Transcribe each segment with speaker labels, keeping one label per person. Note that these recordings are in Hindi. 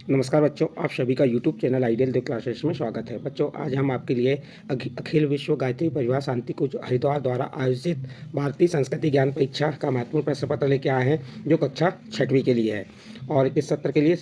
Speaker 1: नमस्कार बच्चों, आप सभी का यूट्यूब चैनल आइडियल देव क्लासेस में स्वागत है। बच्चों, आज हम आपके लिए अखिल विश्व गायत्री परिवार शांति कुंज हरिद्वार द्वारा आयोजित भारतीय संस्कृति ज्ञान परीक्षा का महत्वपूर्ण प्रश्न पत्र लेके आए हैं, जो कक्षा 6वीं के लिए है। और इस सत्र के लिए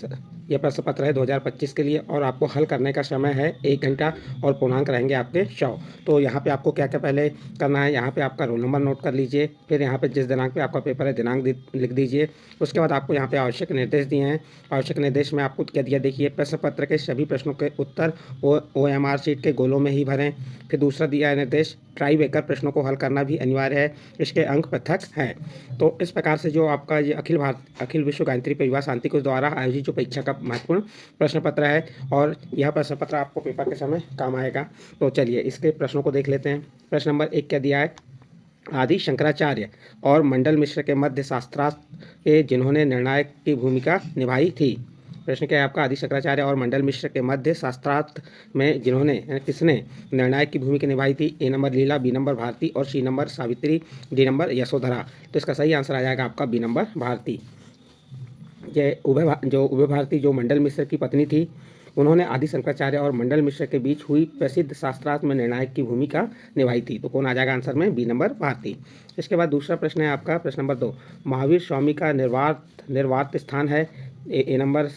Speaker 1: यह प्रश्न पत्र है 2025 के लिए, और आपको हल करने का समय है 1 घंटा और पूर्णांक रहेंगे आपके 100। तो यहाँ पे आपको क्या क्या पहले करना है, यहाँ पे आपका रोल नंबर नोट कर लीजिए, फिर यहाँ पे जिस दिनांक पे आपका पेपर है दिनांक लिख दीजिए। उसके बाद आपको यहाँ पे आवश्यक निर्देश दिए हैं। आवश्यक निर्देश में आपको क्या दिया, देखिए, प्रश्न पत्र के सभी प्रश्नों के उत्तर OMR शीट के गोलों में ही भरें। फिर दूसरा दिया है निर्देश, ट्राई बेकर प्रश्नों को हल करना भी अनिवार्य है, इसके अंक पृथक हैं। तो इस प्रकार से जो आपका ये अखिल विश्व गायत्री परिवार शांति कुंज द्वारा आयोजित जो परीक्षा का महत्वपूर्ण प्रश्न पत्र है, और यह प्रश्न पत्र आपको पेपर के समय काम आएगा। तो चलिए इसके प्रश्नों को देख लेते हैं। प्रश्न नंबर 1 क्या दिया है, आदि शंकराचार्य और मंडल मिश्र के मध्य शास्त्रार्थ के जिन्होंने निर्णायक की भूमिका निभाई थी। प्रश्न क्या है आपका, आदि शंकराचार्य और मंडल मिश्र के मध्य शास्त्रार्थ में जिन्होंने किसने निर्णायक की भूमिका निभाई थी। A number Leela, B number Bharati और C number Savitri, D number Yashodhara. तो इसका सही आंसर आ जाएगा आपका बी नंबर भारती। उभय भारती जो मंडल मिश्र की पत्नी थी, उन्होंने आदि शंकराचार्य और मंडल मिश्र के बीच हुई प्रसिद्ध शास्त्रार्थ में निर्णायक की भूमिका निभाई थी। तो कौन आ जाएगा आंसर में, बी नंबर भारती। इसके बाद दूसरा प्रश्न है आपका, प्रश्न नंबर 2, महावीर स्वामी का निर्वात स्थान है। A number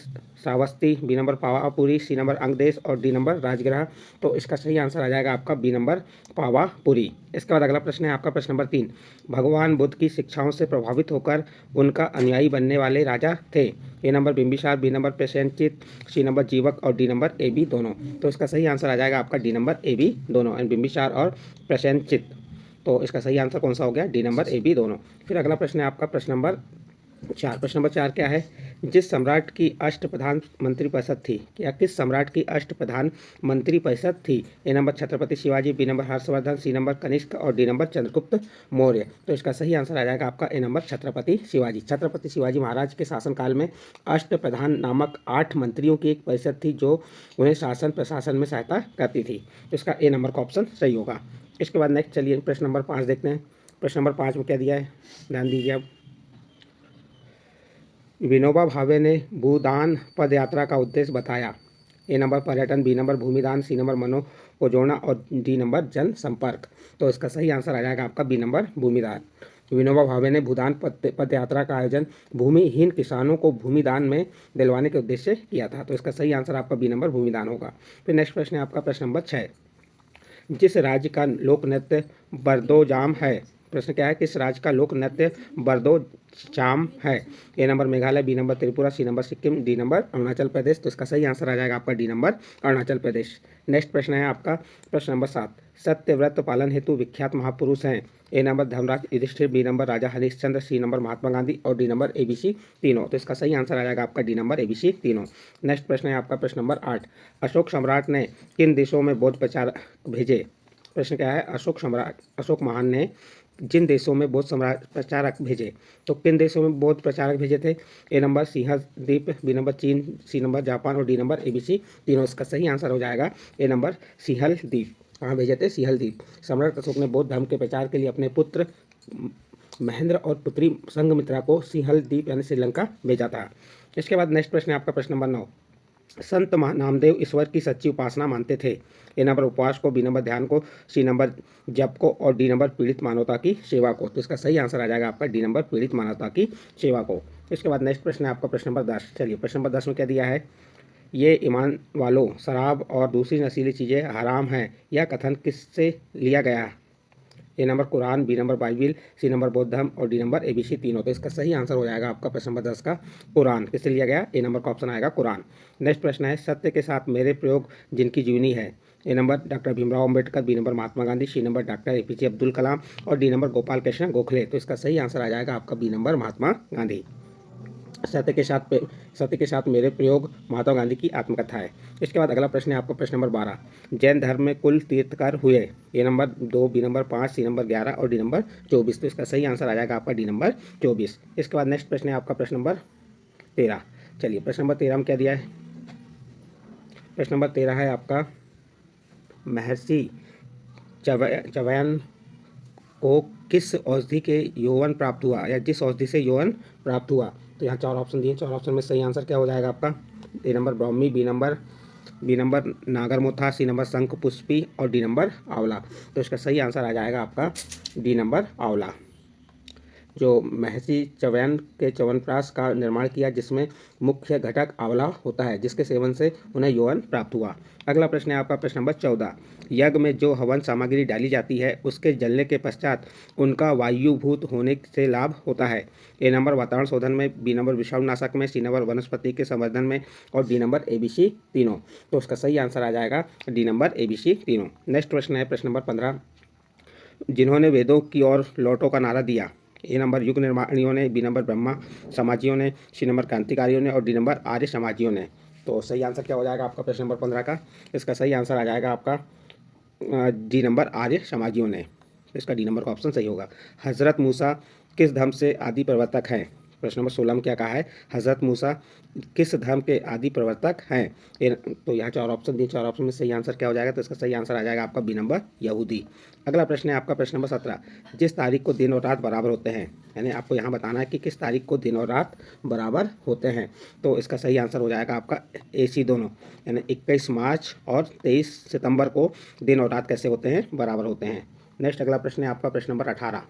Speaker 1: Shravasti, B number Pavapuri, C number Angadesh और डी नंबर राजगृह। तो इसका सही आंसर आ जाएगा आपका बी नंबर पावापुरी। इसके बाद अगला प्रश्न है आपका, प्रश्न नंबर 3, भगवान बुद्ध की शिक्षाओं से प्रभावित होकर उनका अनुयायी बनने वाले राजा थे। A number Bimbisara, B number Prasenjit, C number Jivaka और डी नंबर ए बी दोनों। तो इसका सही आंसर आ जाएगा आपका डी नंबर ए बी दोनों, एंड बिंबिसार और प्रसेनजित। तो इसका सही आंसर कौन सा हो गया, डी नंबर ए बी दोनों। फिर अगला प्रश्न है आपका, प्रश्न नंबर 4। प्रश्न नंबर 4 क्या है, जिस सम्राट की अष्टप्रधान मंत्रिपरिषद थी, या किस सम्राट की अष्टप्रधान मंत्रिपरिषद थी। A number Chhatrapati Shivaji, B number Harshavardhana, C number Kanishka और डी नंबर चंद्रगुप्त मौर्य। तो इसका सही आंसर आ जाएगा आपका ए नंबर छत्रपति शिवाजी। छत्रपति शिवाजी महाराज के शासनकाल में अष्टप्रधान नामक 8 मंत्रियों की एक परिषद थी, जो उन्हें शासन प्रशासन में सहायता करती थी। तो इसका ए नंबर का ऑप्शन सही होगा। इसके बाद नेक्स्ट चलिए प्रश्न नंबर 5 देखते हैं। प्रश्न नंबर 5 में क्या दिया है, ध्यान दीजिए अब। विनोबा भावे ने भूदान पद यात्रा का उद्देश्य बताया। ए नंबर पर्यटन, बी नंबर भूमिदान, सी नंबर मनो को जोड़ना और डी नंबर जनसंपर्क। तो इसका सही आंसर आ जाएगा आपका बी नंबर भूमिदान। विनोबा भावे ने भूदान पद यात्रा का आयोजन भूमिहीन किसानों को भूमिदान में दिलवाने के उद्देश्य से किया था। तो इसका सही आंसर आपका बी नंबर भूमिदान होगा। फिर नेक्स्ट प्रश्न है आपका, प्रश्न नंबर 6, जिस राज्य का लोक नृत्य बरदोजाम है। प्रश्न क्या है, किस राज्य का लोक नृत्य बरदोजाम है। A number Meghalaya, B number Tripura, C number Sikkim, D number Arunachal Pradesh. तो इसका सही आंसर आ जाएगा आपका D number Arunachal Pradesh. Next प्रश्न है आपका, प्रश्न नंबर 7, सत्यव्रत पालन हेतु विख्यात महापुरुष हैं। A number Dharmaraj Yudhishthira, B number राजा हरिश्चंद्र, सी नंबर महात्मा गांधी और डी नंबर ABC तीनों। तो इसका सही आंसर आ जाएगा आपका डी नंबर ABC तीनों। नेक्स्ट प्रश्न है आपका, प्रश्न नंबर 8, अशोक सम्राट ने किन देशों में बौद्ध प्रचारक भेजे। प्रश्न क्या है, अशोक महान ने जिन देशों में बौद्ध प्रचारक भेजे, तो किन देशों में बौद्ध प्रचारक भेजे थे। ए नंबर सिंहल द्वीप, बी नंबर चीन, सी नंबर जापान और डी नंबर ABC तीनों। इसका सही आंसर हो जाएगा ए नंबर सिंहल द्वीप। कहाँ भेजे थे, सिंहल द्वीप। सम्राट अशोक ने बौद्ध धर्म के प्रचार के लिए अपने पुत्र महेंद्र और पुत्री संघमित्रा को सिंहल द्वीप यानी श्रीलंका भेजा था। इसके बाद नेक्स्ट प्रश्न है आपका, प्रश्न नंबर 9, संत नामदेव ईश्वर की सच्ची उपासना मानते थे। ए नंबर उपवास को, बी नंबर ध्यान को, सी नंबर जप को और डी नंबर पीड़ित मानवता की सेवा को। तो इसका सही आंसर आ जाएगा आपका डी नंबर पीड़ित मानवता की सेवा को। इसके बाद नेक्स्ट प्रश्न है आपका, प्रश्न नंबर 10। चलिए प्रश्न नंबर 10 में क्या दिया है, ये ईमान वालों शराब और दूसरी नशीली चीज़ें हराम हैं, यह कथन किससे लिया गया है। A number Quran, B number Bible, C number बौद्ध धर्म और डी नंबर ABC तीनों। तो इसका सही आंसर हो जाएगा आपका प्रश्न नंबर 10 का कुरान। किससे लिया गया, ए नंबर का ऑप्शन आएगा कुरान। नेक्स्ट प्रश्न है, सत्य के साथ मेरे प्रयोग जिनकी जीवनी है। A number doctor Bhimrao Ambedkar, B number Mahatma Gandhi, C number doctor APJ Abdul Kalam और डी नंबर गोपाल कृष्ण गोखले। तो इसका सही आंसर आ जाएगा आपका बी नंबर महात्मा गांधी। सत्य के साथ मेरे प्रयोग महात्मा गांधी की आत्मकथा है। इसके बाद अगला प्रश्न है आपका, प्रश्न नंबर 12, जैन धर्म में कुल तीर्थकर हुए। A number 2, B number 5, C number 11 और डी नंबर 24। तो इसका सही आंसर आ जाएगा आपका डी नंबर 24। इसके बाद नेक्स्ट प्रश्न है आपका, प्रश्न नंबर 13। चलिए प्रश्न नंबर 13 में क्या दिया है, प्रश्न नंबर 13 है आपका, महर्षि चवयन को किस औषधि के यौवन प्राप्त हुआ, या जिस औषधि से यौवन प्राप्त हुआ। तो यहाँ 4 ऑप्शन दिए, 4 ऑप्शन में सही आंसर क्या हो जाएगा आपका, ए नंबर ब्राह्मी, बी नंबर नागरमोथा, सी नंबर शंख पुष्पी और डी नंबर आंवला। तो इसका सही आंसर आ जाएगा आपका डी नंबर आंवला। जो महर्षि च्यवन के च्यवनप्राश का निर्माण किया, जिसमें मुख्य घटक आंवला होता है, जिसके सेवन से उन्हें यौवन प्राप्त हुआ। अगला प्रश्न है आपका प्रश्न नंबर 14। यज्ञ में जो हवन सामग्री डाली जाती है उसके जलने के पश्चात उनका वायुभूत होने से लाभ होता है। ए नंबर वातावरण शोधन में, बी नंबर विषाणुनाशक में, सी नंबर वनस्पति के संवर्धन में और डी नंबर ABC तीनों। तो उसका सही आंसर आ जाएगा डी नंबर ABC तीनों। नेक्स्ट प्रश्न है प्रश्न नंबर 15। जिन्होंने वेदों की ओर लौटो का नारा दिया। ए नंबर युग निर्माणियों ने, बी नंबर ब्रह्मा समाजियों ने, सी नंबर क्रांतिकारियों ने और डी नंबर आर्य समाजियों ने। तो सही आंसर क्या हो जाएगा आपका प्रश्न नंबर 15 का? इसका सही आंसर आ जाएगा आपका डी नंबर आर्य समाजियों ने। इसका डी नंबर का ऑप्शन सही होगा। हजरत मूसा किस धर्म से आदि प्रवर्तक हैं? प्रश्न नंबर 16 में क्या कहा है? हजरत मूसा किस धर्म के आदि प्रवर्तक हैं? तो यहाँ 4 ऑप्शन दिए, 4 ऑप्शन में सही आंसर क्या हो जाएगा? तो इसका सही आंसर आ जाएगा आपका बी नंबर यहूदी। अगला प्रश्न है आपका प्रश्न नंबर 17। जिस तारीख को दिन और रात बराबर होते हैं, यानी आपको यहाँ बताना है कि किस तारीख को दिन और रात बराबर होते हैं। तो इसका सही आंसर हो जाएगा आपका AC दोनों, यानी 21 मार्च और 23 सितंबर को दिन और रात कैसे होते हैं? बराबर होते हैं। नेक्स्ट अगला प्रश्न है आपका प्रश्न नंबर 18।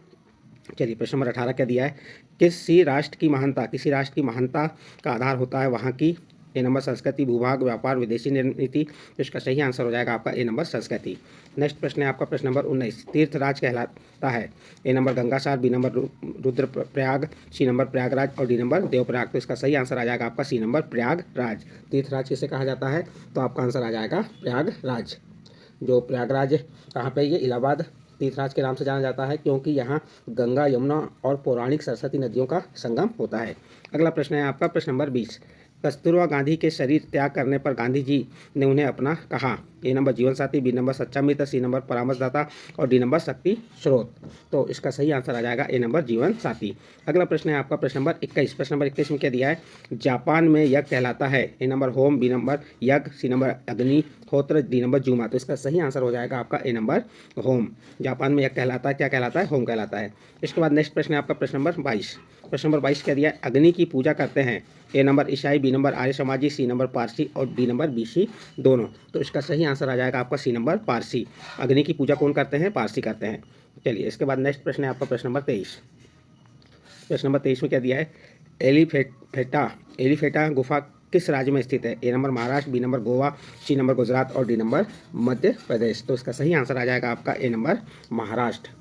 Speaker 1: चलिए प्रश्न नंबर 18 क्या दिया है? किसी राष्ट्र की महानता का आधार होता है वहाँ की। ए नंबर संस्कृति, भूभाग, व्यापार, विदेशी नीति। तो इसका सही आंसर हो जाएगा आपका ए नंबर संस्कृति। नेक्स्ट प्रश्न है आपका प्रश्न नंबर 19। तीर्थराज कहलाता है। A number Gangasar, B number Rudraprayag, C number Prayagraj और डी नंबर देवप्रयाग। तो इसका सही आंसर आ जाएगा आपका सी नंबर प्रयागराज। तीर्थराज किसे कहा जाता है? तो आपका आंसर आ जाएगा प्रयागराज। जो प्रयागराज कहाँ पे? ये इलाहाबाद तीर्थराज के नाम से जाना जाता है, क्योंकि यहाँ गंगा, यमुना और पौराणिक सरस्वती नदियों का संगम होता है। अगला प्रश्न है आपका प्रश्न नंबर 20। कस्तूरबा गांधी के शरीर त्याग करने पर गांधी जी ने उन्हें अपना कहा। ए नंबर जीवन साथी, बी नंबर सच्चा मित्र, सी नंबर परामर्शदाता और डी नंबर शक्ति स्रोत। तो इसका सही आंसर आ जाएगा ए नंबर जीवन साथी। अगला प्रश्न है आपका प्रश्न नंबर 21। प्रश्न नंबर 21 में क्या दिया है? जापान में यज्ञ कहलाता है। A number home, B number यज्ञ, सी नंबर अग्निहोत्र, डी नंबर जुमा। तो इसका सही आंसर हो जाएगा आपका ए नंबर होम। जापान में यज्ञ कहलाता है, क्या कहलाता है? होम कहलाता है। इसके बाद नेक्स्ट प्रश्न है आपका प्रश्न नंबर 22। प्रश्न नंबर 22 क्या दिया है? अग्नि की पूजा करते हैं। ए नंबर ईसाई, बी नंबर आर्य समाजी, सी नंबर पारसी और डी नंबर BC दोनों। तो इसका सही आंसर आ जाएगा आपका सी नंबर पारसी। अग्नि की पूजा कौन करते हैं? पारसी करते हैं। चलिए इसके बाद नेक्स्ट प्रश्न है आपका प्रश्न नंबर 23। प्रश्न नंबर 23 में क्या दिया है? एलिफेटा गुफा किस राज्य में स्थित है? A number Maharashtra, B number Goa, C number Gujarat और डी नंबर मध्य प्रदेश। तो इसका सही आंसर आ जाएगा आपका ए नंबर महाराष्ट्र।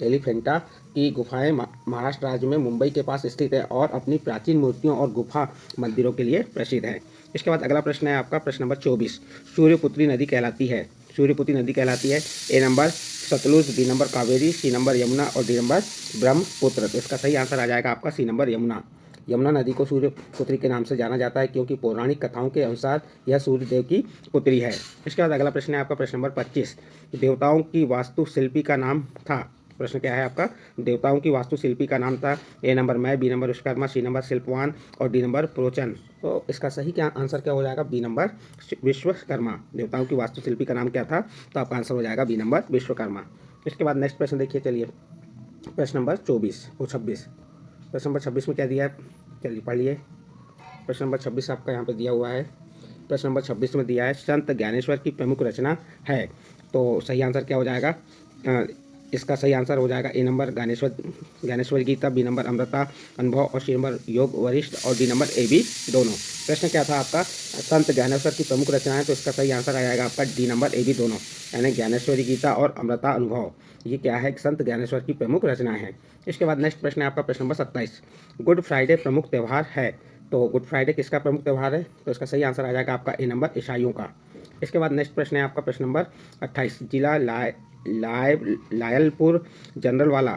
Speaker 1: एलिफेंटा की गुफाएं महाराष्ट्र राज्य में मुंबई के पास स्थित है और अपनी प्राचीन मूर्तियों और गुफा मंदिरों के लिए प्रसिद्ध है। इसके बाद अगला प्रश्न है आपका प्रश्न नंबर 24। सूर्यपुत्री नदी कहलाती है। सूर्यपुत्री नदी कहलाती है। A number Sutlej, B number Kaveri, C number Yamuna और डी नंबर ब्रह्मपुत्र। तो इसका सही आंसर आ जाएगा आपका सी नंबर यमुना। यमुना नदी को सूर्यपुत्री के नाम से जाना जाता है, क्योंकि पौराणिक कथाओं के अनुसार यह सूर्यदेव की पुत्री है। इसके बाद अगला प्रश्न है आपका प्रश्न नंबर 25। देवताओं की वास्तुशिल्पी का नाम था। प्रश्न क्या है आपका? देवताओं की वास्तुशिल्पी का नाम था। ए नंबर मैं, B number Vishwakarma, C number Shilpavan और डी नंबर प्रोचन। तो इसका सही क्या आंसर क्या हो जाएगा? B number Vishwakarma. देवताओं की वास्तुशिल्पी का नाम क्या था? तो आपका आंसर हो जाएगा बी नंबर विश्वकर्मा। इसके बाद नेक्स्ट प्रश्न देखिए, चलिए प्रश्न नंबर 26। प्रश्न नंबर 26 में क्या दिया है? चलिए पढ़िए। प्रश्न नंबर 26 आपका यहाँ पे दिया हुआ है। प्रश्न नंबर 26 में दिया है संत ज्ञानेश्वर की प्रमुख रचना है। तो सही आंसर क्या हो जाएगा? इसका सही आंसर हो जाएगा A number Gyaneshwar Gita, B number Amrita Anubhav और सी नंबर योग वरिष्ठ और डी नंबर AB दोनों। प्रश्न क्या था आपका? संत ज्ञानेश्वर की प्रमुख रचना है। तो इसका सही आंसर आ जाएगा आपका डी नंबर AB दोनों, यानी ज्ञानेश्वरी गीता और अमृता अनुभव। ये क्या है? संत ज्ञानेश्वर की प्रमुख रचना है। इसके बाद नेक्स्ट प्रश्न है आपका प्रश्न नंबर 27। गुड फ्राइडे प्रमुख त्यौहार है। तो गुड फ्राइडे किसका प्रमुख त्यौहार है? तो इसका सही आंसर आ जाएगा आपका ए नंबर ईसाइयों का। इसके बाद नेक्स्ट प्रश्न है आपका प्रश्न नंबर 28। जिला लायलपुर जनरलवाला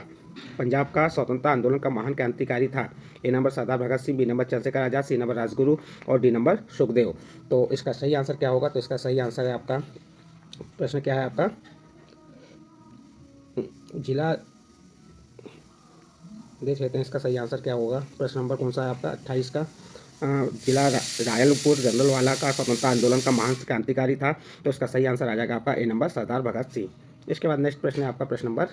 Speaker 1: पंजाब का स्वतंत्रता आंदोलन का महान क्रांतिकारी था। A number Sardar Bhagat Singh, B number Chandrashekhar Azad, C number Rajguru और डी नंबर सुखदेव। तो इसका सही आंसर क्या होगा? तो इसका सही आंसर है आपका, प्रश्न क्या है आपका? जिला देख लेते हैं इसका सही आंसर क्या होगा। प्रश्न नंबर कौन सा है आपका? 28 का। जिला रायलपुर जनरलवाला का स्वतंत्रता आंदोलन का महान क्रांतिकारी था। तो इसका सही आंसर आ जाएगा आपका ए नंबर सरदार भगत सिंह। इसके बाद नेक्स्ट प्रश्न है आपका प्रश्न नंबर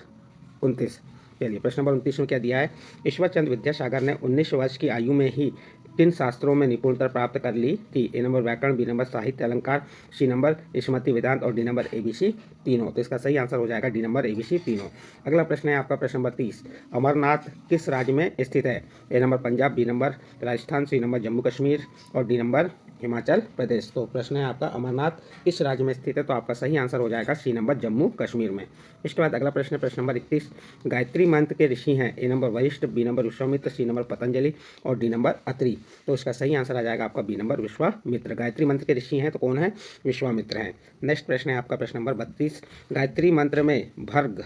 Speaker 1: 29। चलिए प्रश्न नंबर 29 में क्या दिया है? ईश्वर चंद्र विद्यासागर ने 19 वर्ष की आयु में ही किन शास्त्रों में निपुणता प्राप्त कर ली थी? ए नंबर व्याकरण, बी नंबर साहित्य अलंकार, सी नंबर स्मृति वेदांत और डी नंबर ABC तीनों। तो इसका सही आंसर हो जाएगा डी नंबर ABC तीनों। अगला प्रश्न है आपका प्रश्न नंबर 30, अमरनाथ किस राज्य में स्थित है? A number Punjab, B number Rajasthan, C number Jammu Kashmir और डी नंबर हिमाचल प्रदेश। तो प्रश्न है आपका अमरनाथ किस राज्य में स्थित है? तो आपका सही आंसर हो जाएगा सी नंबर जम्मू कश्मीर में। इसके बाद अगला प्रश्न है प्रश्न नंबर 31, गायत्री मंत्र के ऋषि हैं? A number Vashishtha, B number Vishwamitra, C number Patanjali और डी नंबर अत्रि। तो इसका सही आंसर आ जाएगा आपका बी नंबर विश्वामित्र। गायत्री मंत्र के ऋषि हैं तो कौन है? विश्वामित्र हैं। नेक्स्ट प्रश्न है आपका प्रश्न नंबर 32, गायत्री मंत्र में भर्ग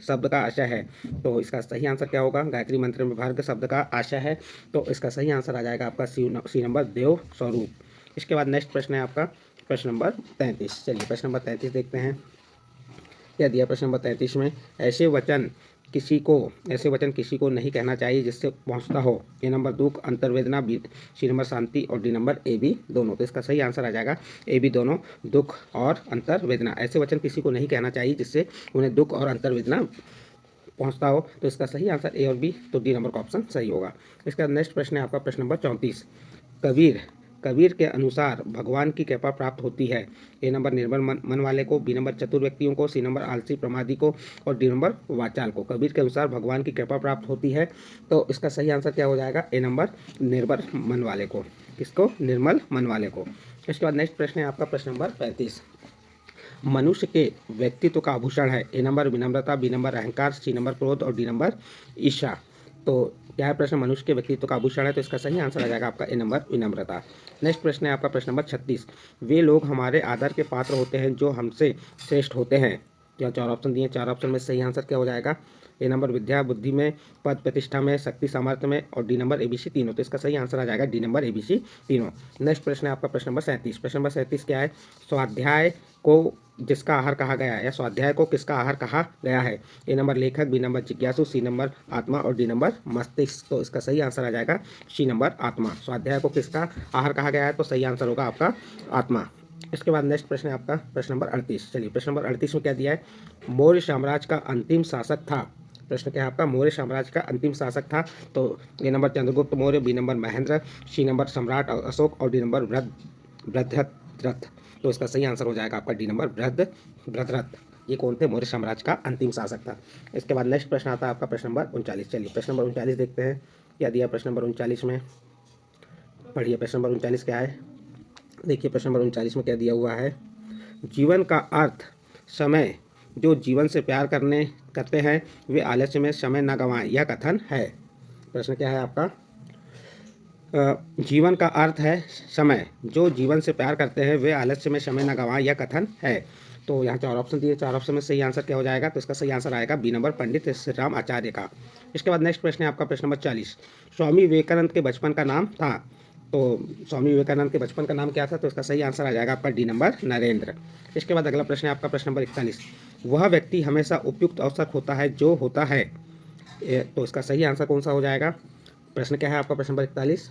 Speaker 1: शब्द का आशय है? तो इसका सही आंसर क्या होगा? गायत्री मंत्र में भर्ग शब्द का आशय है तो इसका सही आंसर आ जाएगा आपका सी नंबर देव स्वरूप। इसके बाद नेक्स्ट प्रश्न है आपका प्रश्न नंबर 33। चलिए प्रश्न नंबर 33 देखते हैं क्या दिया प्रश्न नंबर 33 में, ऐसे वचन किसी को नहीं कहना चाहिए जिससे पहुंचता हो? ए नंबर दुख, अंतर्वेदना, बी सी नंबर शांति और डी नंबर AB दोनों। तो इसका सही आंसर आ जाएगा AB दोनों, दुख और अंतर्वेदना। ऐसे वचन किसी को नहीं कहना चाहिए जिससे उन्हें दुख और अंतर्वेदना पहुंचता हो। तो इसका सही आंसर A और B, तो डी नंबर का ऑप्शन सही होगा। इसका नेक्स्ट प्रश्न है आपका प्रश्न नंबर 34, कबीर के अनुसार भगवान की कृपा प्राप्त होती है? ए नंबर निर्मल मन वाले को, बी नंबर चतुर व्यक्तियों को, सी नंबर आलसी प्रमादी को और डी नंबर वाचाल को। कबीर के अनुसार भगवान की कृपा प्राप्त होती है तो इसका सही आंसर क्या हो जाएगा? ए नंबर निर्मल मन वाले को। किसको? निर्मल मन वाले को। इसके बाद नेक्स्ट प्रश्न है आपका प्रश्न नंबर 35, मनुष्य के व्यक्तित्व का आभूषण है? ए नंबर विनम्रता, बी नंबर अहंकार, सी नंबर क्रोध और डी नंबर ईर्ष्या। तो क्या है प्रश्न? मनुष्य के व्यक्तित्व का आभूषण है तो इसका सही आंसर आ जाएगा आपका ए नंबर विनम्रता। नेक्स्ट प्रश्न है आपका प्रश्न नंबर 36, वे लोग हमारे आदर के पात्र होते हैं जो हमसे श्रेष्ठ होते हैं? यहाँ 4 ऑप्शन दिए, 4 ऑप्शन में सही आंसर क्या हो जाएगा? ए नंबर विद्या बुद्धि में, पद प्रतिष्ठा में, शक्ति सामर्थ्य में और डी नंबर ABC तीनों। तो इसका सही आंसर आ जाएगा डी नंबर ABC तीनों। नेक्स्ट प्रश्न है आपका प्रश्न नंबर 37। प्रश्न नंबर 37 क्या है? स्वाध्याय को जिसका आहार कहा गया है या स्वाध्याय को किसका आहार कहा गया है? ए नंबर लेखक, बी नंबर जिज्ञासु, सी नंबर आत्मा और डी नंबर मस्तिष्क। तो इसका सही आंसर आ जाएगा सी नंबर आत्मा। स्वाध्याय को किसका आहार कहा गया है? तो सही आंसर होगा आपका आत्मा। इसके बाद नेक्स्ट प्रश्न है आपका प्रश्न नंबर 38। चलिए प्रश्न नंबर 38 में क्या दिया है? मौर्य साम्राज्य का अंतिम शासक था? प्रश्न क्या है आपका? मौर्य साम्राज्य का अंतिम शासक था तो A number Chandragupta Maurya, B number Mahendra, C number सम्राट अशोक और डी नंबर बृहद्रथ। तो इसका सही आंसर हो जाएगा आपका डी नंबर बृहद्रथ। ये कौन थे? मौर्य साम्राज्य का अंतिम शासक था। इसके बाद नेक्स्ट प्रश्न आता है आपका प्रश्न नंबर 39। चलिए प्रश्न नंबर 39 देखते हैं क्या दिया प्रश्न नंबर 39 में। पढ़िए प्रश्न नंबर 39 क्या है? देखिए प्रश्न नंबर 39 में क्या दिया हुआ है? जीवन का अर्थ समय, जो जीवन से प्यार करते हैं वे आलस्य में समय न गंवाएं, यह कथन है। प्रश्न क्या है आपका? जीवन का अर्थ है समय, जो जीवन से प्यार करते हैं वे आलस्य में समय न गंवाएं, यह कथन है। तो यहाँ 4 ऑप्शन दिए, 4 ऑप्शन में सही आंसर क्या हो जाएगा? तो इसका सही आंसर आएगा बी नंबर पंडित श्री राम आचार्य का। इसके बाद नेक्स्ट प्रश्न है आपका प्रश्न नंबर 40, स्वामी विवेकानंद के बचपन का नाम था? तो स्वामी विवेकानंद के बचपन का नाम क्या था? तो इसका सही आंसर आ जाएगा आपका डी नंबर नरेंद्र। इसके बाद अगला प्रश्न है आपका प्रश्न नंबर 41, वह व्यक्ति हमेशा उपयुक्त अवसर होता है जो होता है? तो इसका सही आंसर कौन सा हो जाएगा? प्रश्न क्या है आपका प्रश्न नंबर 41,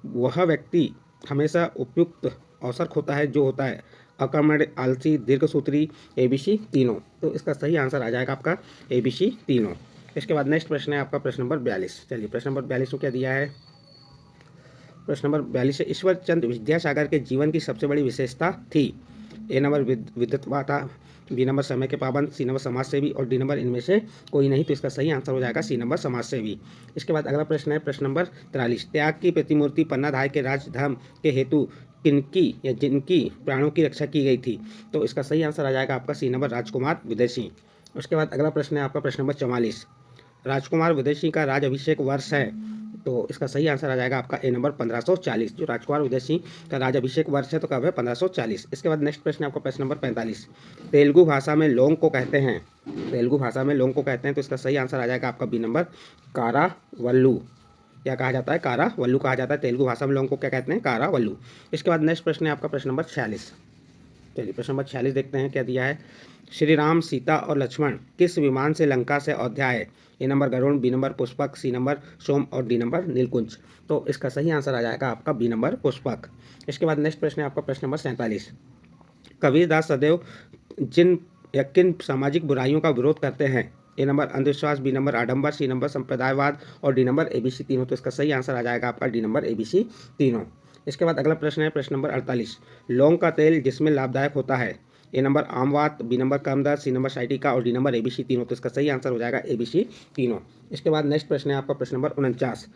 Speaker 1: वह व्यक्ति हमेशा उपयुक्त अवसर खोता है जो होता है? अकर्मण्य, आलसी, दीर्घसूत्री, ABC तीनों। तो इसका सही आंसर आ जाएगा आपका ABC तीनों। इसके बाद नेक्स्ट प्रश्न है आपका प्रश्न नंबर 42। चलिए प्रश्न नंबर 42 में क्या दिया है? प्रश्न नंबर 42 है, ईश्वर चंद्र विद्यासागर के जीवन की सबसे बड़ी विशेषता थी? ए नंबर विद्वता था, बी नंबर समय के पाबंद, सी नंबर समाज सेवी और डी नंबर इनमें से कोई नहीं। तो इसका सही आंसर हो जाएगा सी नंबर समाज सेवी। इसके बाद अगला प्रश्न है प्रश्न नंबर 43, त्याग की प्रतिमूर्ति पन्नाधाय के राजधर्म के हेतु किनकी या जिनकी प्राणों की रक्षा की गई थी? तो इसका सही आंसर आ जाएगा आपका सी नंबर राजकुमार विदेशी। उसके बाद अगला प्रश्न है आपका प्रश्न नंबर 44, राजकुमार विदेशी का राज अभिषेक वर्ष है? तो इसका सही आंसर आ जाएगा आपका ए नंबर 1540। जो राजकुमार विदेशी का राज अभिषेक वर्ष है तो कब है? 1540। इसके बाद नेक्स्ट प्रश्न है आपका प्रश्न नंबर 45, तेलुगु भाषा में लोंग को कहते हैं? तेलुगु भाषा में लोंग को कहते हैं तो इसका सही आंसर आ जाएगा आपका बी नंबर कारावल्लू। क्या कहा जाता है? कारावल्लू कहा जाता है। तेलुगु भाषा में लोंग को क्या कहते हैं? कारावल्लू। इसके बाद नेक्स्ट प्रश्न है आपका प्रश्न नंबर 46। चलिए प्रश्न नंबर 46 देखते हैं क्या दिया है? श्री राम, सीता और लक्ष्मण किस विमान से लंका से अयोध्या आए? A number Garuda, B number Pushpak, C number Soma और डी नंबर नीलकुंज। तो इसका सही आंसर आ जाएगा आपका बी नंबर पुष्पक। इसके बाद नेक्स्ट प्रश्न है आपका प्रश्न नंबर 47, कबीरदास सदैव जिन या किन सामाजिक बुराइयों का विरोध करते हैं? ए नंबर अंधविश्वास, बी नंबर आडंबर, सी नंबर संप्रदायवाद और डी नंबर ABC तीनों। तो इसका सही आंसर आ जाएगा आपका डी नंबर ABC तीनों। इसके बाद अगला प्रश्न है प्रश्न नंबर 48, लौंग का तेल जिसमें लाभदायक होता है, ए नंबर आमवात, बी नंबर कमदर्द, सी नंबर साइटिका और डी नंबर ABC तीनों। तो इसका सही आंसर हो जाएगा ABC तीनों। इसके बाद नेक्स्ट प्रश्न है आपका प्रश्न नंबर 49,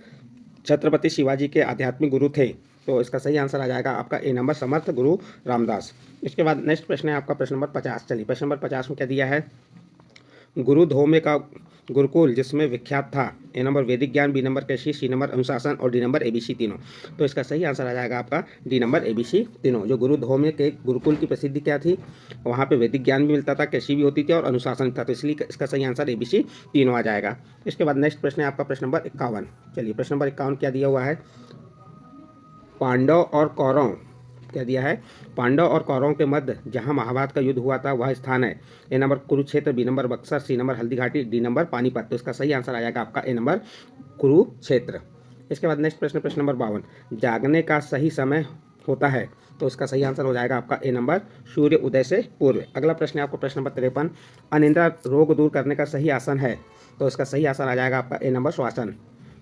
Speaker 1: छत्रपति शिवाजी के आध्यात्मिक गुरु थे। तो इसका सही आंसर आ जाएगा आपका ए नंबर समर्थ गुरु रामदास। इसके बाद नेक्स्ट प्रश्न है आपका प्रश्न नंबर 50। चलिए प्रश्न नंबर 50 में क्या दिया है, गुरु धोमे का गुरुकुल जिसमें विख्यात था, ए नंबर वैदिक ज्ञान, बी नंबर कृषि, सी नंबर अनुशासन और डी नंबर ABC तीनों। तो इसका सही आंसर आ जाएगा आपका डी नंबर ABC तीनों। जो गुरु धोमे के गुरुकुल की प्रसिद्धि क्या थी, वहाँ पे वैदिक ज्ञान भी मिलता था, कृषि भी होती थी और अनुशासन भी था, तो इसलिए इसका सही आंसर ABC तीनों आ जाएगा। इसके बाद नेक्स्ट प्रश्न है आपका प्रश्न नंबर 51। चलिए प्रश्न नंबर 51 क्या दिया हुआ है, पांडव और कौरव, क्या दिया है, पांडव और कौरवों के मध्य जहां महाभारत का युद्ध हुआ था वह स्थान है, A number Kurukshetra, B number Buxar, C number Haldi Ghati, D number Panipat. तो इसका सही आंसर आ जाएगा आपका ए नंबर कुरुक्षेत्र। इसके बाद नेक्स्ट प्रश्न प्रश्न नंबर 52, जागने का सही समय होता है। तो इसका सही आंसर हो जाएगा आपका ए नंबर सूर्य उदय से पूर्व। अगला प्रश्न है आपको प्रश्न नंबर 53, अनिद्रा रोग दूर करने का सही आसन है। तो इसका सही आंसर आ जाएगा आपका ए नंबर श्वासन,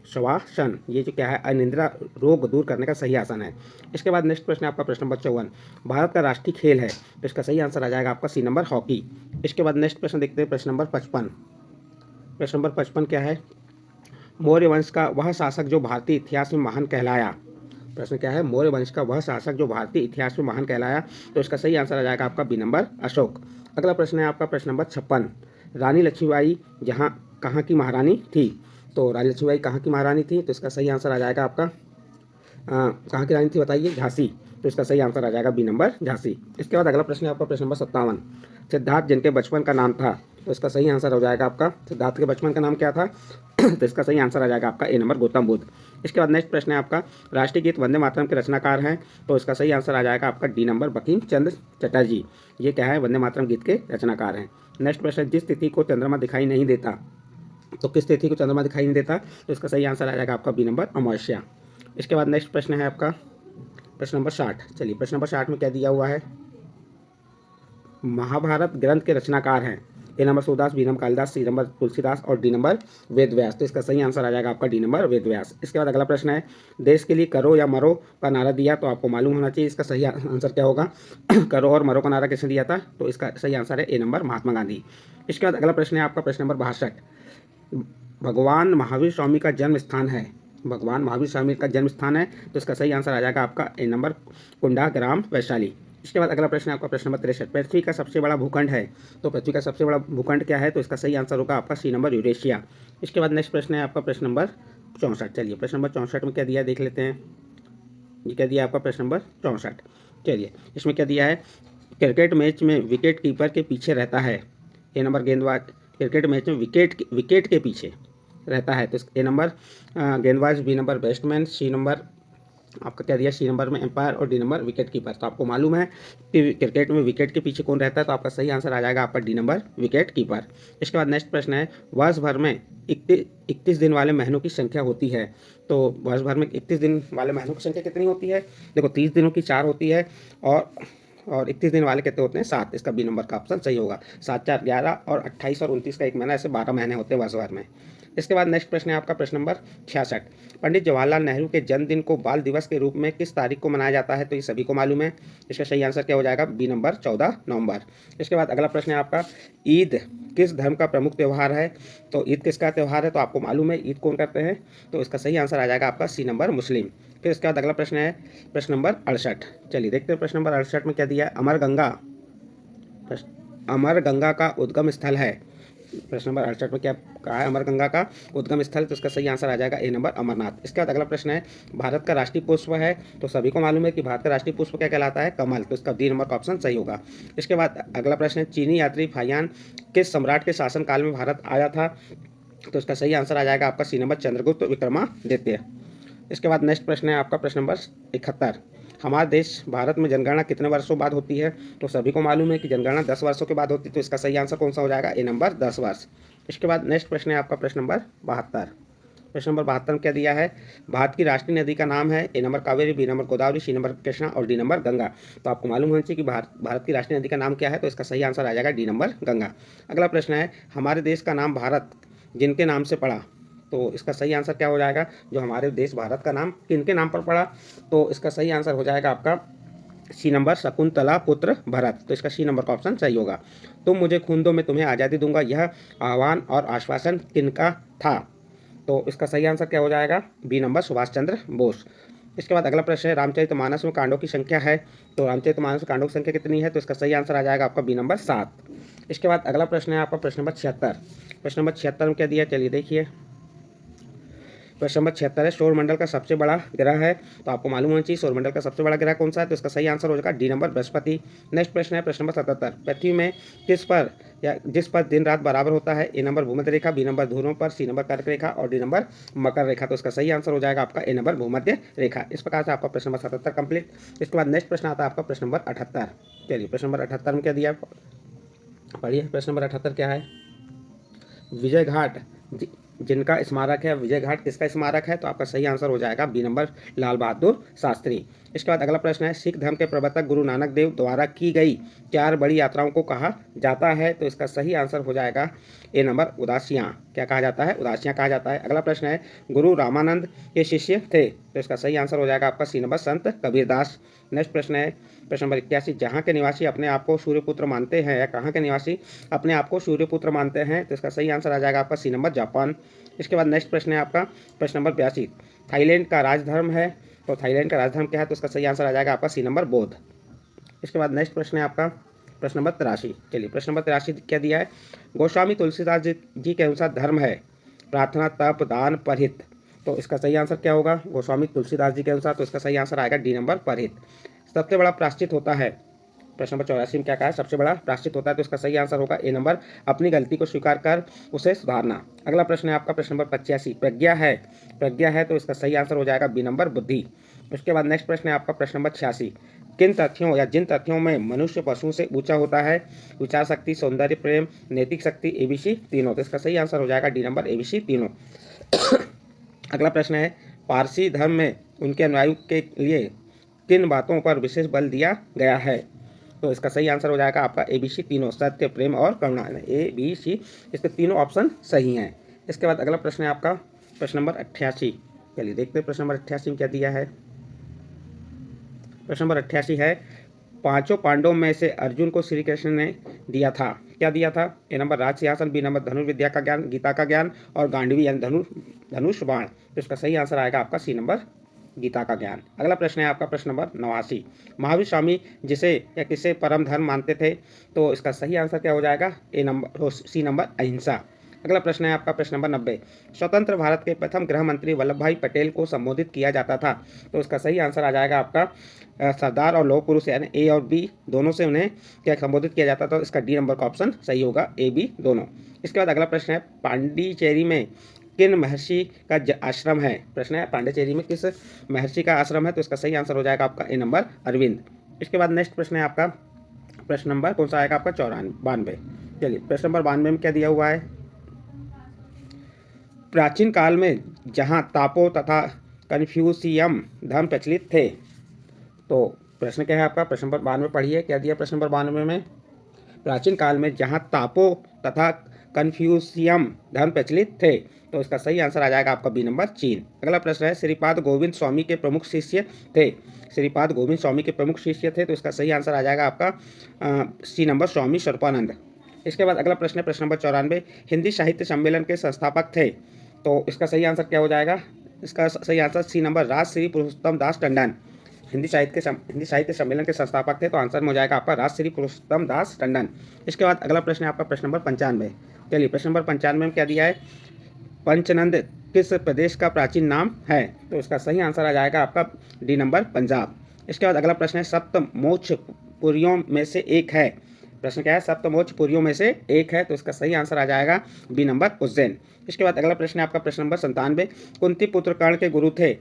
Speaker 1: श्वासन, ये जो क्या है अनिद्रा रोग दूर करने का सही आसन है। इसके बाद नेक्स्ट प्रश्न है आपका प्रश्न नंबर 54, भारत का राष्ट्रीय खेल है। तो इसका सही आंसर आ जाएगा आपका सी नंबर हॉकी। इसके बाद नेक्स्ट प्रश्न देखते हैं प्रश्न नंबर 55। प्रश्न नंबर 55 क्या है, मौर्य वंश का वह शासक जो भारतीय इतिहास में महान कहलाया। प्रश्न क्या है, मौर्य वंश का वह शासक जो भारतीय इतिहास में महान कहलाया। तो इसका सही आंसर आ जाएगा आपका बी नंबर अशोक। अगला प्रश्न है आपका प्रश्न नंबर 56, रानी लक्ष्मीबाई कहाँ की महारानी थी। तो रानी लक्ष्मीबाई कहाँ की महारानी थी। तो इसका सही आंसर आ जाएगा आपका कहाँ की रानी थी बताइए, झांसी। तो इसका सही आंसर आ जाएगा बी नंबर झांसी। इसके बाद अगला प्रश्न है आपका प्रश्न नंबर 57, सिद्धार्थ जिनके बचपन का नाम था। तो इसका सही आंसर हो जाएगा आपका सिद्धार्थ के बचपन का नाम क्या था। तो इसका सही आंसर आ जाएगा आपका ए नंबर गौतम बुद्ध। इसके बाद नेक्स्ट प्रश्न है आपका, राष्ट्रीय गीत वंदे मातरम के रचनाकार हैं। तो इसका सही आंसर आ जाएगा आपका डी नंबर बंकिम चंद्र चटर्जी, ये क्या है वंदे मातरम गीत के रचनाकार हैं। नेक्स्ट प्रश्न, जिस तिथि को चंद्रमा दिखाई नहीं देता। तो किस तिथि को चंद्रमा दिखाई नहीं देता। तो इसका सही आंसर आ जाएगा आपका बी नंबर अमावस्या। इसके बाद नेक्स्ट प्रश्न है आपका प्रश्न नंबर 60। चलिए प्रश्न नंबर 60 में क्या दिया हुआ है, महाभारत ग्रंथ के रचनाकार हैं, A number Surdas, B number Kalidas, C number Tulsidas और डी नंबर वेदव्यास। तो इसका सही आंसर आ जाएगा आपका डी नंबर वेदव्यास। इसके बाद अगला प्रश्न है, देश के लिए करो या मरो का नारा दिया। तो आपको मालूम होना चाहिए इसका सही आंसर क्या होगा। करो और मरो का नारा किसने दिया था। तो इसका सही आंसर है ए नंबर महात्मा गांधी। इसके बाद अगला प्रश्न है आपका प्रश्न नंबर 62, भगवान महावीर स्वामी का जन्म स्थान है। भगवान महावीर स्वामी का जन्म स्थान है। तो इसका सही आंसर आ जाएगा आपका ए नंबर कुंडा ग्राम वैशाली। इसके बाद अगला प्रश्न है आपका प्रश्न नंबर 63, पृथ्वी का सबसे बड़ा भूखंड है। तो पृथ्वी का सबसे बड़ा भूखंड क्या है। तो इसका सही आंसर होगा आपका सी नंबर यूरेशिया। इसके बाद नेक्स्ट प्रश्न है आपका प्रश्न नंबर 64। चलिए प्रश्न नंबर 64 में क्या दिया देख लेते हैं। ये क्या दिया आपका प्रश्न नंबर 64। चलिए इसमें क्या दिया है, क्रिकेट मैच में विकेट कीपर के पीछे रहता है। ए नंबर गेंदबाज, क्रिकेट मैच में विकेट के पीछे रहता है। तो ए नंबर गेंदबाज, B number batsman, C number आपका क्या दिया, सी नंबर में एम्पायर और डी नंबर विकेट कीपर। तो आपको मालूम है कि क्रिकेट में विकेट के पीछे कौन रहता है। तो आपका सही आंसर आ जाएगा आपका डी नंबर विकेट कीपर। इसके बाद नेक्स्ट प्रश्न है, वर्ष भर में 31 दिन वाले महीनों की संख्या होती है। तो वर्ष भर में 31 दिन वाले महीनों की संख्या कितनी होती है। देखो 30 दिनों की 4 होती है और 31 दिन वाले कितने होते हैं 7। इसका बी नंबर का ऑप्शन सही होगा। 7 4 11 और 28 और 29 का एक महीना, ऐसे 12 महीने होते हैं वर्ष भर में। इसके बाद नेक्स्ट प्रश्न है आपका प्रश्न नंबर 66, पंडित जवाहरलाल नेहरू के जन्मदिन को बाल दिवस के रूप में किस तारीख को मनाया जाता है। तो ये सभी को मालूम है। इसका सही आंसर क्या हो जाएगा, बी नंबर 14 नवंबर। इसके बाद अगला प्रश्न है आपका, ईद किस धर्म का प्रमुख त्यौहार है। तो ईद किसका त्यौहार है। तो आपको मालूम है ईद कौन करते हैं। तो इसका सही आंसर आ जाएगा आपका सी नंबर मुस्लिम। फिर इसके बाद अगला प्रश्न है प्रश्न नंबर 68। चलिए देखते हैं प्रश्न नंबर 68 में क्या दिया है, अमर गंगा का उद्गम स्थल है। प्रश्न नंबर 68 में क्या कहा है, अमर गंगा का उद्गम स्थल। तो इसका सही आंसर आ जाएगा ए नंबर अमरनाथ। इसके बाद अगला प्रश्न है, भारत का राष्ट्रीय पुष्प है। तो सभी को मालूम है कि भारत का राष्ट्रीय पुष्प क्या कहलाता है, कमल। तो इसका डी नंबर का ऑप्शन सही होगा। इसके बाद अगला प्रश्न है, चीनी यात्री फाहियान किस सम्राट के शासनकाल में भारत आया था। तो इसका सही आंसर आ जाएगा आपका सी नंबर चंद्रगुप्त विक्रमादित्य। इसके बाद नेक्स्ट प्रश्न है आपका प्रश्न नंबर 71, हमारे देश भारत में जनगणना कितने वर्षों बाद होती है। तो सभी को मालूम है कि जनगणना 10 वर्षों के बाद होती है। तो इसका सही आंसर कौन सा हो जाएगा, ए नंबर 10 वर्ष। इसके बाद नेक्स्ट प्रश्न है आपका प्रश्न नंबर 72, प्रश्न नंबर 72 क्या दिया है, भारत की राष्ट्रीय नदी का नाम है, A number Kaveri, B number Godavari, C number Krishna और डी नंबर गंगा। तो आपको मालूम होना चाहिए कि भारत की राष्ट्रीय नदी का नाम क्या है, तो इसका सही आंसर आ जाएगा डी नंबर गंगा। अगला प्रश्न है, हमारे देश का नाम भारत जिनके नाम से पड़ा, तो इसका सही आंसर क्या हो जाएगा, जो हमारे देश भारत का नाम किनके नाम पर पड़ा, तो इसका सही आंसर हो जाएगा आपका सी नंबर शकुंतला पुत्र भरत। तो इसका सी नंबर का ऑप्शन सही होगा। तुम मुझे खून दो मैं तुम्हें आज़ादी दूंगा, यह आह्वान और आश्वासन किनका था, तो इसका सही आंसर क्या हो जाएगा, बी नंबर सुभाष चंद्र बोस। इसके बाद अगला प्रश्न है, रामचरितमानस में कांडों की संख्या है, तो रामचरितमानस में कांडों की संख्या कितनी है, तो इसका सही आंसर आ जाएगा आपका बी नंबर 7। इसके बाद अगला प्रश्न है आपका प्रश्न नंबर 76। प्रश्न नंबर 76 में क्या दिया, चलिए देखिए। प्रश्न नंबर 76 है, सौरमंडल का सबसे बड़ा ग्रह है, तो आपको मालूम होना चाहिए सौरमंडल का सबसे बड़ा ग्रह कौन सा है, तो इसका सही आंसर हो जाएगा डी नंबर बृहस्पति। नेक्स्ट प्रश्न है प्रश्न नंबर 77, पृथ्वी में किस पर या जिस पर दिन रात बराबर होता है, ए नंबर भूमध्य रेखा, बी नंबर ध्रुवों पर, सी नंबर कर्क रेखा और डी नंबर मकर रेखा। तो इसका सही आंसर हो जाएगा आपका ए नंबर भूमध्य रेखा। इस प्रकार से आपका प्रश्न नंबर 77 कंप्लीट। इसके बाद नेक्स्ट प्रश्न आता है आपका प्रश्न नंबर 78। चलिए प्रश्न नंबर 78 में क्या दिया, पढ़िए। प्रश्न नंबर 78 क्या है, विजय घाट जिनका स्मारक है, विजय घाट किसका स्मारक है, तो आपका सही आंसर हो जाएगा बी नंबर लाल बहादुर शास्त्री। इसके बाद अगला प्रश्न है, सिख धर्म के प्रवर्तक गुरु नानक देव द्वारा की गई 4 बड़ी यात्राओं को कहा जाता है, तो इसका सही आंसर हो जाएगा ए नंबर उदासियाँ। क्या कहा जाता है, उदासियाँ कहा जाता है। अगला प्रश्न है, गुरु रामानंद के शिष्य थे, तो इसका सही आंसर हो जाएगा आपका सी नंबर संत कबीरदास। नेक्स्ट प्रश्न है प्रश्न नंबर 81, जहाँ के निवासी अपने आप को सूर्यपुत्र मानते हैं, या कहाँ के निवासी अपने आप को सूर्यपुत्र मानते हैं, तो इसका सही आंसर आ जाएगा आपका सी नंबर जापान। इसके बाद नेक्स्ट प्रश्न है आपका प्रश्न नंबर 82, थाईलैंड का राजधर्म है, तो थाईलैंड का राजधर्म क्या है, तो इसका सही आंसर आ जाएगा आपका सी नंबर बौद्ध। इसके बाद नेक्स्ट प्रश्न है आपका प्रश्न नंबर 83। चलिए प्रश्न नंबर 83 क्या दिया है, गोस्वामी तुलसीदास जी के अनुसार धर्म है प्रार्थना तप दान परहित, तो इसका सही आंसर क्या होगा, गोस्वामी तुलसीदास जी के अनुसार, तो इसका सही आंसर आएगा डी नंबर परहित। सबसे बड़ा प्रायश्चित होता है, प्रश्न नंबर 84 में क्या कहा है, सबसे बड़ा प्रायश्चित होता है, तो इसका सही आंसर होगा ए नंबर अपनी गलती को स्वीकार कर उसे सुधारना। अगला प्रश्न है आपका प्रश्न नंबर 85, प्रज्ञा है, तो इसका सही आंसर हो जाएगा बी नंबर बुद्धि। उसके बाद नेक्स्ट प्रश्न है आपका प्रश्न नंबर 86, किन तथ्यों या जिन तथ्यों में मनुष्य पशुओं से ऊंचा होता है, विचार शक्ति, सौंदर्य, प्रेम, नैतिक शक्ति, एबीसी तीनों, तो इसका सही आंसर हो जाएगा डी नंबर एबीसी तीनों। अगला प्रश्न है, पारसी धर्म में उनके अनुयायियों के लिए किन बातों पर विशेष बल दिया गया है, तो इसका सही आंसर हो जाएगा आपका एबीसी तीनों, सत्य, प्रेम और करुणा, एबीसी, इसके तीनों ऑप्शन सही हैं। इसके बाद अगला प्रश्न है आपका प्रश्न नंबर 88। चलिए देखते हैं प्रश्न नंबर 88 में क्या दिया है। प्रश्न नंबर 88 है, पांचों पांडवों में से अर्जुन को श्री कृष्ण ने दिया था, क्या दिया था, ए नंबर राज सिंहासन, बी नंबर धनुर्विद्या का ज्ञान, गीता का ज्ञान और गांडीवी यानी धनुष बाण, तो इसका सही आंसर आएगा आपका सी नंबर गीता का ज्ञान। अगला प्रश्न है आपका प्रश्न नंबर 89, महावीर स्वामी जिसे या किसे परम धर्म मानते थे, तो इसका सही आंसर क्या हो जाएगा, ए नंबर सी नंबर अहिंसा। अगला प्रश्न है आपका प्रश्न नंबर 90, स्वतंत्र भारत के प्रथम गृह मंत्री वल्लभ भाई पटेल को संबोधित किया जाता था, तो इसका सही आंसर आ जाएगा आपका सरदार और लौह पुरुष यानी ए और बी दोनों से उन्हें क्या संबोधित किया जाता था, तो इसका डी नंबर का ऑप्शन सही होगा, ए बी दोनों। इसके बाद अगला प्रश्न है, पांडिचेरी में किन महर्षि का आश्रम है, प्रश्न है पांडिचेरी में किस महर्षि का आश्रम है, तो इसका सही आंसर हो जाएगा आपका ए नंबर अरविंद। इसके बाद नेक्स्ट प्रश्न है आपका प्रश्न नंबर कौन सा आएगा आपका 92। चलिए प्रश्न नंबर 92 में क्या दिया हुआ है, प्राचीन काल में जहाँ तापो तथा कन्फ्यूशियम धर्म प्रचलित थे, तो प्रश्न क्या है आपका प्रश्न नंबर 92 पढ़िए, क्या दिया प्रश्न नंबर 92 में, प्राचीन काल में जहाँ तापो तथा कन्फ्यूशियम धर्म प्रचलित थे, तो इसका सही आंसर आ जाएगा आपका बी नंबर चीन। अगला प्रश्न है, श्रीपाद गोविंद स्वामी के प्रमुख शिष्य थे, श्रीपाद गोविंद स्वामी के प्रमुख शिष्य थे, तो इसका सही आंसर आ जाएगा आपका सी नंबर स्वामी स्वरूपानंद। इसके बाद अगला प्रश्न है प्रश्न नंबर 94, हिंदी साहित्य सम्मेलन के संस्थापक थे, तो इसका सही आंसर क्या हो जाएगा, इसका सही आंसर सी नंबर राजश्री पुरुषोत्तम दास टंडन, हिंदी साहित्य सम्मेलन के संस्थापक थे, तो आंसर में हो जाएगा आपका राजश्री पुरुषोत्तम दास टंडन। इसके बाद अगला प्रश्न है आपका प्रश्न नंबर 95। चलिए प्रश्न नंबर 95 में क्या दिया है, पंचनंद किस प्रदेश का प्राचीन नाम है, तो इसका सही आंसर आ जाएगा आपका डी नंबर पंजाब। इसके बाद अगला प्रश्न है, सप्तमोक्ष पुरियों में से एक है, प्रश्न क्या है, सप्तमोक्ष पुरियों में से एक है, तो इसका सही आंसर आ जाएगा बी नंबर उज्जैन। इसके बाद अगला प्रश्न है आपका प्रश्न नंबर 97, कुंती पुत्र कर्ण के गुरु थे,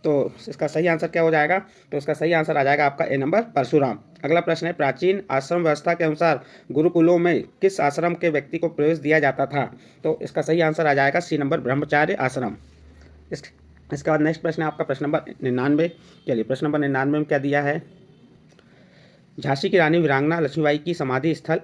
Speaker 1: तो इसका सही आंसर क्या हो जाएगा, तो इसका सही आंसर आ जाएगा आपका ए नंबर परशुराम। अगला प्रश्न है, प्राचीन आश्रम व्यवस्था के अनुसार गुरुकुलों में किस आश्रम के व्यक्ति को प्रवेश दिया जाता था, तो इसका सही आंसर आ जाएगा सी नंबर ब्रह्मचार्य आश्रम। इसके बाद नेक्स्ट प्रश्न है आपका प्रश्न नंबर 99। चलिए प्रश्न नंबर 99 में क्या दिया है, झांसी की रानी वीरांगना लक्ष्मीबाई की समाधि स्थल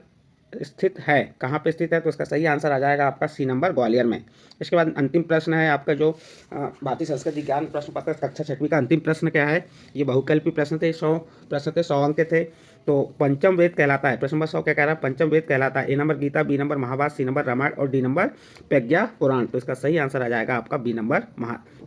Speaker 1: स्थित है, कहाँ पे स्थित है, तो इसका सही आंसर आ जाएगा आपका सी नंबर ग्वालियर में। इसके बाद अंतिम प्रश्न है आपका जो भारतीय संस्कृति ज्ञान प्रश्न पत्र कक्षा 6वीं का अंतिम प्रश्न क्या है, ये बहुकल्पी प्रश्न थे, 100 प्रश्न थे, 100 अंक के थे। तो पंचम वेद कहलाता है, प्रश्न नंबर 100 क्या कह रहा है, पंचम वेद कहलाता है। A number Gita, B number Mahabharata, C number Ramayana और डी नंबर प्रज्ञा पुराण। तो इसका सही आंसर आ जाएगा आपका बी नंबर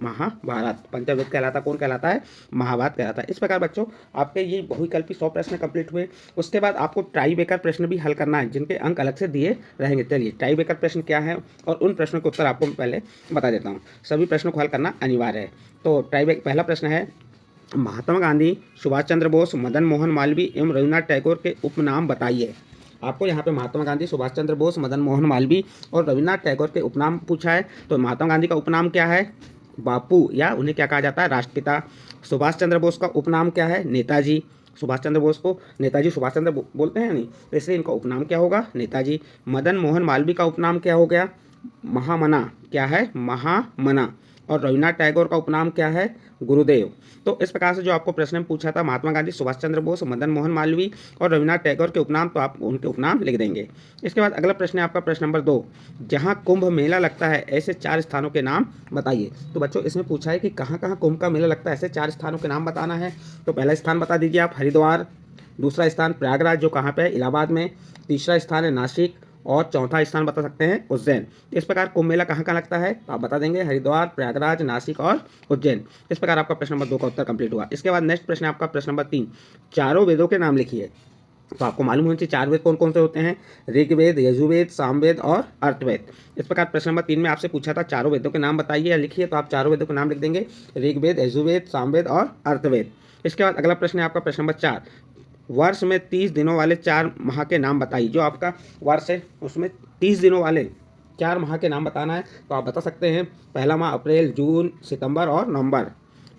Speaker 1: महाभारत। पंचम वेद कहलाता कौन कहलाता है, महाभारत कहलाता है। इस प्रकार बच्चों आपके ये बहुविकल्पी 100 प्रश्न कंप्लीट हुए। उसके बाद आपको ट्राई बेकर प्रश्न भी हल करना है, जिनके अंक अलग से दिए रहेंगे। चलिए ट्राई बेकर प्रश्न क्या है और उन प्रश्नों के उत्तर आपको मैं पहले बता देता हूँ। सभी प्रश्नों को हल करना अनिवार्य है। तो पहला प्रश्न है, महात्मा गांधी, सुभाष चंद्र बोस, मदन मोहन मालवीय एवं रविन्द्रनाथ टैगोर के उपनाम बताइए। आपको यहाँ पे महात्मा गांधी, सुभाष चंद्र बोस, मदन मोहन मालवीय और रविन्द्रनाथ टैगोर के उपनाम पूछा है। तो महात्मा गांधी का उपनाम क्या है, बापू, या उन्हें क्या कहा जाता है, राष्ट्रपिता। सुभाष चंद्र बोस का उपनाम क्या है, नेताजी। सुभाष चंद्र बोस को नेताजी सुभाष चंद्र बोलते हैं नहीं, तो इसलिए इनका उपनाम क्या होगा, नेताजी। मदन मोहन मालवीय का उपनाम क्या हो गया, महामना। क्या है, महामना। और रविन्द्रनाथ टैगोर का उपनाम क्या है, गुरुदेव। तो इस प्रकार से जो आपको प्रश्न में पूछा था, महात्मा गांधी, सुभाष चंद्र बोस, मदन मोहन मालवीय और रविन्द्रनाथ टैगोर के उपनाम, तो आप उनके उपनाम लिख देंगे। इसके बाद अगला प्रश्न है आपका प्रश्न नंबर 2, जहां कुंभ मेला लगता है ऐसे 4 स्थानों के नाम बताइए। तो बच्चों इसमें पूछा है कि कहाँ कहाँ कुंभ का मेला लगता है, ऐसे 4 स्थानों के नाम बताना है। तो पहला स्थान बता दीजिए आप, हरिद्वार। दूसरा स्थान प्रयागराज, जो कहाँ पे है, इलाहाबाद में। तीसरा स्थान है नासिक और चौथा स्थान बता सकते हैं उज्जैन। इस प्रकार कुंभ मेला कहाँ कहाँ लगता है, तो आप बता देंगे हरिद्वार, प्रयागराज, नासिक और उज्जैन। इस प्रकार आपका प्रश्न नंबर 2 का उत्तर कंप्लीट हुआ। इसके बाद नेक्स्ट प्रश्न है आपका प्रश्न नंबर 3, चारों वेदों के नाम लिखिए। तो आपको मालूम होना चाहिए 4 वेद कौन कौन से होते हैं, ऋग्वेद, यजुर्वेद, सामवेद और अर्थवेद। इस प्रकार प्रश्न नंबर 3 में आपसे पूछा था चारों वेदों के नाम बताइए या लिखिए, तो आप चारों वेदों के नाम लिख देंगे, ऋग्वेद, यजुर्वेद, सामवेद और अर्थवेद। इसके बाद अगला प्रश्न है आपका प्रश्न नंबर 4, वर्ष में 30 दिनों वाले 4 माह के नाम बताइए। जो आपका वर्ष है उसमें 30 दिनों वाले 4 माह के नाम बताना है। तो आप बता सकते हैं, पहला माह अप्रैल, जून, सितंबर और नवंबर।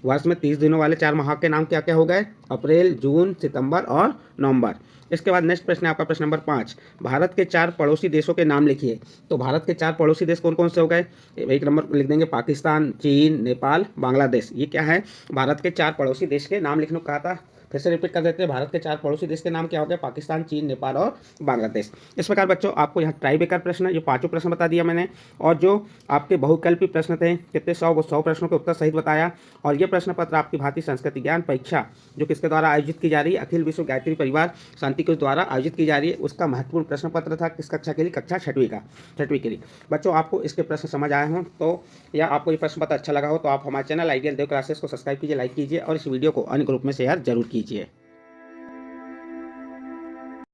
Speaker 1: वर्ष में 30 दिनों वाले 4 माह के नाम क्या क्या हो गए, अप्रैल, जून, सितंबर और नवंबर। इसके बाद नेक्स्ट प्रश्न है आपका प्रश्न नंबर 5, भारत के 4 पड़ोसी देशों के नाम लिखिए। तो भारत के 4 पड़ोसी देश कौन कौन से हो गए, एक नंबर लिख देंगे पाकिस्तान, चीन, नेपाल, बांग्लादेश। ये क्या है, भारत के 4 पड़ोसी देश के नाम लिखने को कहा था। फिर से रिपीट कर देते हैं, भारत के 4 पड़ोसी देश के नाम क्या हो गए, पाकिस्तान, चीन, नेपाल और बांग्लादेश। इस प्रकार बच्चों आपको यहाँ ट्राई बेकर प्रश्न, ये 5 प्रश्न बता दिया मैंने, और जो आपके बहुकल्पी प्रश्न थे कितने 100 प्रश्नों के उत्तर सहित बताया। और ये प्रश्न पत्र आपकी भारतीय संस्कृति ज्ञान परीक्षा जो किसके द्वारा आयोजित की जा रही है, अखिल विश्व गायत्री परिवार शांति के द्वारा आयोजित की जा रही है, उसका महत्वपूर्ण प्रश्न पत्र था। किस कक्षा के लिए, कक्षा 6वीं के लिए। बच्चों आपको इसके प्रश्न समझ आए हों तो, या आपको ये प्रश्न पत्र अच्छा लगा हो तो आप हमारे चैनल आइडियल देव क्लासेस को सब्सक्राइब कीजिए, लाइक कीजिए और इस वीडियो को अन्य ग्रुप में शेयर जरूर कीजिए।